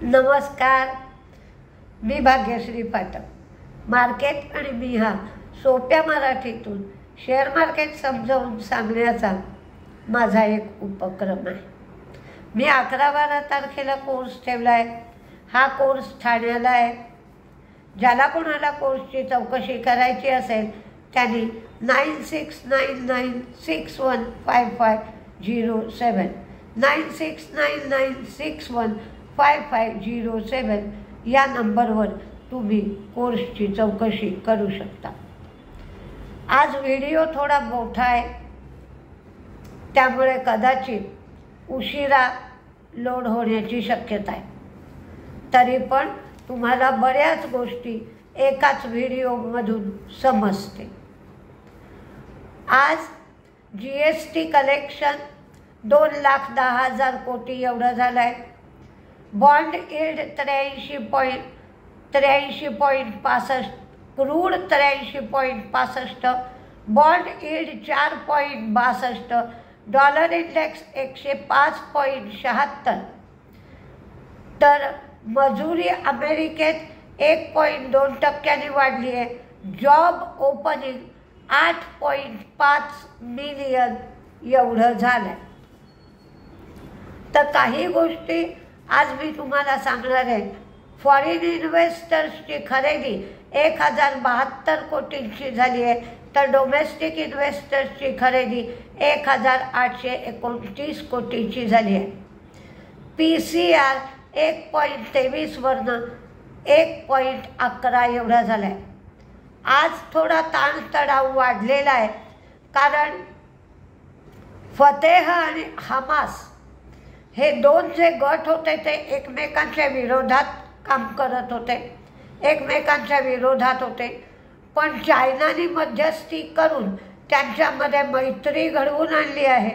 नमस्कार, मी भाग्यश्री पाठक। मार्केट आणि मी हा सोप्या मराठीतून शेअर मार्केट समजावून सांगण्याचा माझा एक उपक्रम आहे। मी 11-12 तारखेला कोर्स ठेवला आहे। हा कोर्स ठाण्याला आहे। ज्याला कोणाला कोर्सची चौकशी करायची असेल त्यांनी 9699615507 9699615507 या नंबरवर तुम्ही कोर्सची चौकशी करू शकता। आज व्हिडिओ थोडा मोठा आहे, त्यामुळे कदाचित उशिरा लोड होण्याची शक्यता आहे। तरी पण तुम्हाला बऱ्याच गोष्टी एकाच व्हिडिओमधून समजते। आज GST कलेक्शन 2,10,000 कोटी एवढं झालं आहे। Bond yield 83.65, crude 83.65, bond yield 4.62, dollar index 105.76, तर मजुरी अमेरिकेत 1.2% वाढली आहे। जॉब ओपनिंग 8.5 मिलियन एवढं झालं आहे। तर काही गोष्टी आज मी तुम्हाला सांगणार आहे। फॉरेन इन्व्हेस्टर्सची खरेदी 1072 कोटींची झाली आहे, तर डोमेस्टिक इन्व्हेस्टर्सची खरेदी 1829 कोटींची झाली आहे। PCR 1.23 वरनं 1.11 एवढा झाला आहे। आज थोडा ताणतणाव वाढलेला आहे, कारण फतेह आणि हमास हे दोन जे गट होते ते एकमेकांच्या विरोधात काम करत होते, एकमेकांच्या विरोधात होते। पण चायनाने मध्यस्थी करून त्यांच्यामध्ये मैत्री घडवून आणली आहे।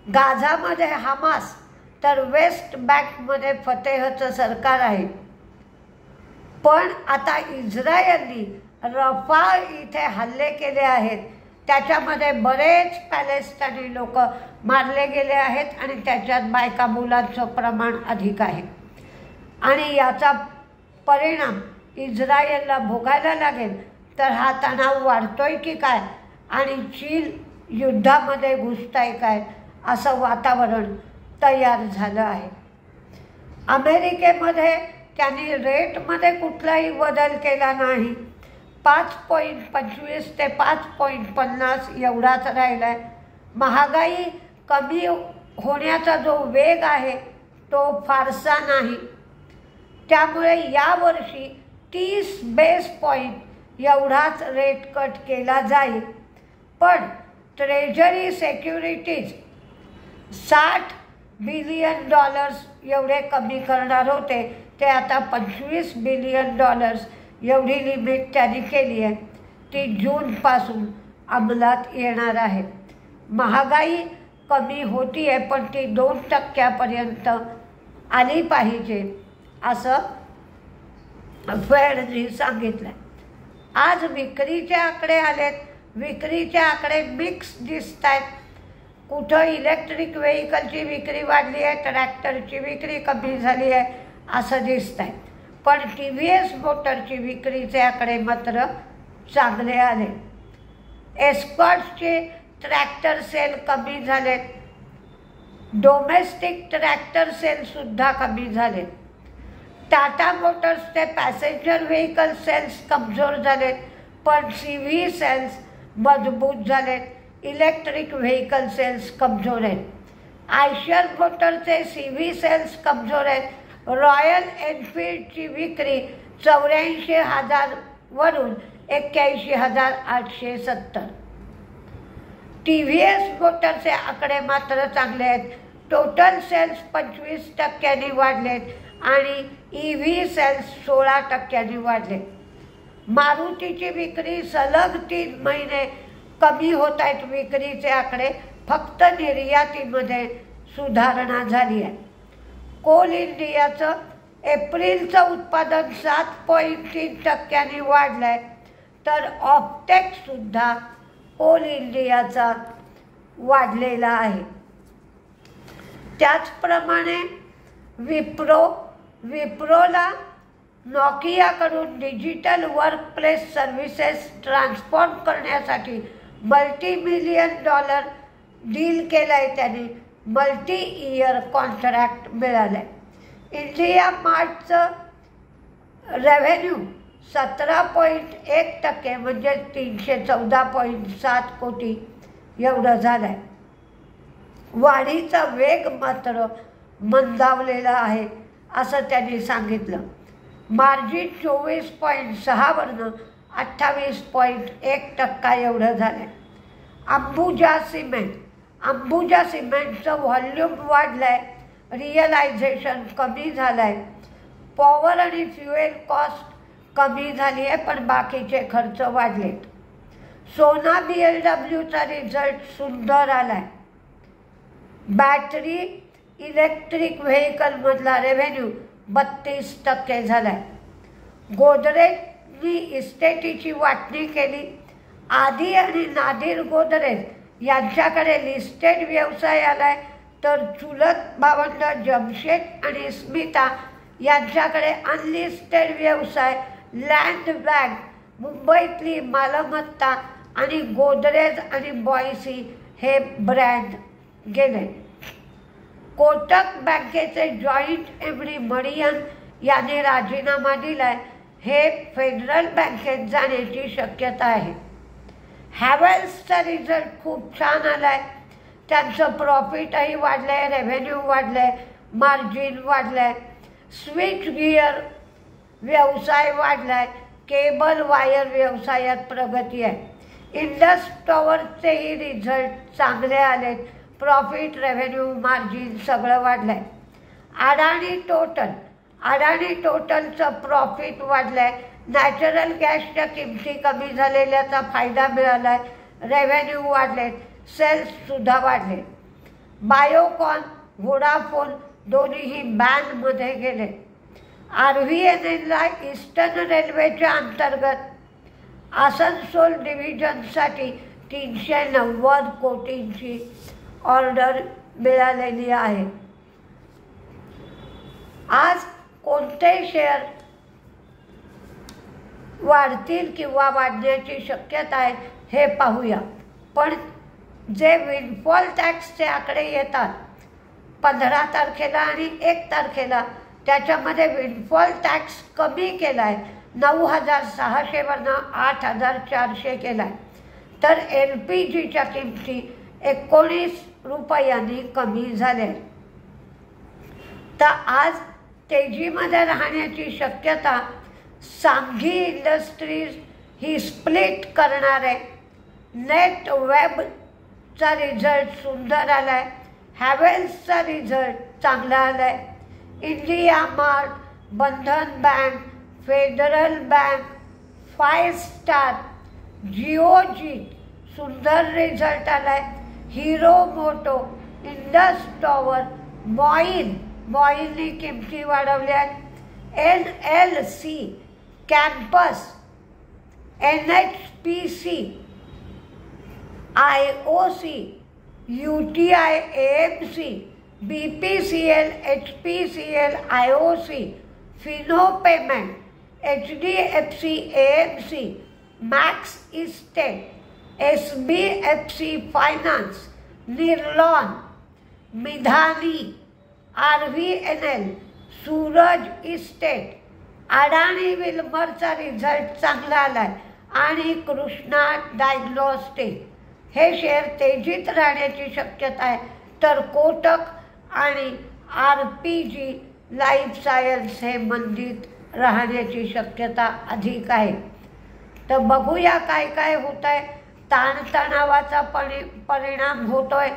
गाझामध्ये हमास तर वेस्ट बँकमध्ये फतेहचं सरकार आहे। पण आता इस्रायलनी रफा इथे हल्ले केले आहेत, त्याच्यामध्ये बरेच पॅलेस्टाईनी लोक मारले गेले आहेत आणि त्याच्यात बायका मुलांचं प्रमाण अधिक आहे। आणि याचा परिणाम इस्रायलला भोगायला लागेल। तर हा तणाव वाढतोय की काय आणि चीन युद्धामध्ये घुसताय काय, असं वातावरण तयार झालं आहे। अमेरिकेमध्ये त्यांनी रेटमध्ये कुठलाही बदल केला नाही। 5.25 ते 5.50 एवढाच राहिला आहे। महागाई कमी होण्याचा जो वेग आहे तो फारसा नाही, त्यामुळे यावर्षी 30 बेस पॉईंट एवढाच रेट कट केला जाईल। पण ट्रेजरी सिक्युरिटीज 60 बिलियन डॉलर्स एवढे कमी करणार होते, ते आता 25 बिलियन डॉलर्स एवढी लिमिट त्यांनी केली आहे। ती जूनपासून अंमलात येणार आहे। महागाई कमी होती आहे, पण ती 2% आली पाहिजे, असं फेडने सांगितलं। आज विक्रीचे आकडे आलेत। विक्रीचे आकडे मिक्स दिसत आहेत। कुठं इलेक्ट्रिक व्हेकलची विक्री वाढली आहे, ट्रॅक्टरची विक्री कमी झाली आहे असं दिसत आहे। पण TVS मोटरची विक्रीचे आकडे मात्र चांगले आले। एस्कॉर्ट्सचे ट्रॅक्टर सेल कमी झालेत। डोमेस्टिक ट्रॅक्टर सेलसुद्धा कमी झालेत। टाटा मोटर्सचे पॅसेंजर व्हेकल सेल्स कमजोर झालेत, पण CV सेल्स मजबूत झालेत। इलेक्ट्रिक व्हेकल सेल्स कमजोर आहेत। आयशर मोटरचे CV सेल्स कमजोर आहेत। रॉयल एनफील्डची विक्री 84,000 वरून 81,870। TVS मोटरचे आकडे मात्र चांगले आहेत। टोटल सेल्स 25% वाढलेत आणि EV सेल्स 16% वाढले। मारुतीची विक्री सलग 3 महिने कमी होत आहेत। विक्रीचे आकडे फक्त निर्यातीमध्ये सुधारणा झाली आहे। कोल इंडियाचं एप्रिलचं उत्पादन 7.3% वाढलं आहे, तर ऑफटेकसुद्धा कोल इंडियाचा वाढलेला आहे। त्याचप्रमाणे विप्रो विप्रोला नोकियाकडून डिजिटल वर्कप्लेस सर्व्हिसेस ट्रान्सफॉर्म करण्यासाठी $multi-million डील केलं आहे. त्याने मल्टी-इयर कॉन्ट्रॅक्ट मिळालं आहे. इंडिया मार्टचं रेव्हेन्यू 17.1% म्हणजे 314.7 कोटी एवढं झालं आहे. वाढीचा वेग मात्र मंदावलेला आहे असं त्यांनी सांगितलं. मार्जिन 24.6वरनं 28.1% एवढं झालं आहे. अंबुजा सिमेंटचं व्हॉल्यूम वाढलं आहे, रिअलायझेशन कमी झालं आहे. पॉवर आणि फ्युएल कॉस्ट कमी झाली आहे, पण बाकीचे खर्च वाढलेत. सोना BLWचा रिझल्ट सुंदर आला आहे. बॅटरी इलेक्ट्रिक व्हेकलमधला रेव्हेन्यू 32% झाला आहे. गोदरेजनी इस्टेटीची वाटणी केली. आदी आणि नादिर गोदरेज यांच्याकडे लिस्टेड व्यवसाय आला आहे, तर चुलत भावंड जमशेद आणि स्मिता यांच्याकडे अनलिस्टेड व्यवसाय, लँड बँक, मुंबईतली मालमत्ता आणि गोदरेज आणि बॉयसी हे ब्रँड गेले. कोटक बँकेचे जॉईंट MD मणियन यांनी राजीनामा दिलाय. हे फेडरल बँकेत जाण्याची शक्यता आहे. हॅवेल्सचा रिझल्ट खूप छान आला आहे. त्यांचं प्रॉफिटही वाढलं आहे, रेव्हेन्यू वाढलं आहे, मार्जिन वाढलं आहे. स्विच गिअर व्यवसाय वाढला आहे. केबल वायर व्यवसायात प्रगती आहे. इंडस टॉवरचेही रिझल्ट चांगले आलेत. प्रॉफिट, रेव्हेन्यू, मार्जिन सगळं वाढलं आहे. अडाणी टोटलचं प्रॉफिट वाढलं आहे. नॅचरल गॅसच्या किमती कमी झालेल्याचा फायदा मिळाला आहे. रेव्हेन्यू वाढलेत, सेल्ससुद्धा वाढले. बायोकॉन, व्होडाफोन दोन्हीही बॅनमध्ये गेले. RVNLला ईस्टर्न रेल्वेच्या अंतर्गत आसनसोल डिव्हिजनसाठी 390 कोटींची ऑर्डर मिळालेली आहे. आज कोणते शेअर वाढतील किंवा वाढण्याची शक्यता आहे हे पाहूया. पण जे विंडफॉल टॅक्सचे आकडे येतात 15 तारखेला आणि 1 तारखेला, त्याच्यामध्ये विंडफॉल टॅक्स कमी केला आहे. 9,600वरनं 8,400 केला आहे. तर LPGच्या किमती 19 रुपयांनी कमी झाल्या. तर आज तेजीमध्ये राहण्याची शक्यता. सांघी इंडस्ट्रीज ही स्प्लिट करणार आहे. नेट वेबचा रिझल्ट सुंदर आला आहे. हॅवेल्सचा रिझल्ट चांगला आला आहे. इंडिया मार्ट, बंधन बँक, फेडरल बँक, 5 स्टार, जिओजी सुंदर रिझल्ट आला आहे. हिरो मोटो, इंडस टॉवर, मॉईलनी किमती वाढवल्या. NLC, Campus, NHPC, IOC, UTI, AMC, BPCL, HPCL, IOC, Fino Payment, HDFC, AMC, Max Estate, SBFC Finance, Nirlon, Midhani, RVNL, Suraj Estate. Adani विल्मरचा रिझल्ट चांगला आला आहे. आणि कृष्णा डायग्नोस्टिक हे शेअर तेजीत राहण्याची शक्यता आहे. तर कोटक आणि RPG लाईफ सायन्स हे मंदीत राहण्याची शक्यता अधिक आहे. तर बघूया काय काय होत आहे. ताणतणावाचा परिणाम होतोय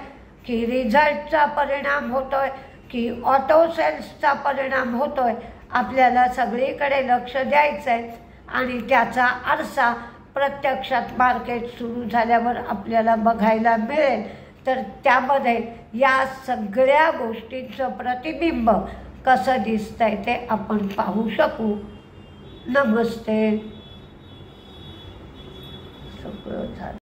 की रिझल्टचा परिणाम होतोय की ऑटो सेल्सचा परिणाम होतोय. आपल्याला सगळीकडे लक्ष द्यायचं आहे आणि त्याचा आरसा प्रत्यक्षात मार्केट सुरू झाल्यावर आपल्याला बघायला मिळेल. तर त्यामध्ये या सगळ्या गोष्टींचं प्रतिबिंब कसं दिसतंय ते आपण पाहू शकू. नमस्ते. सगळं झालं.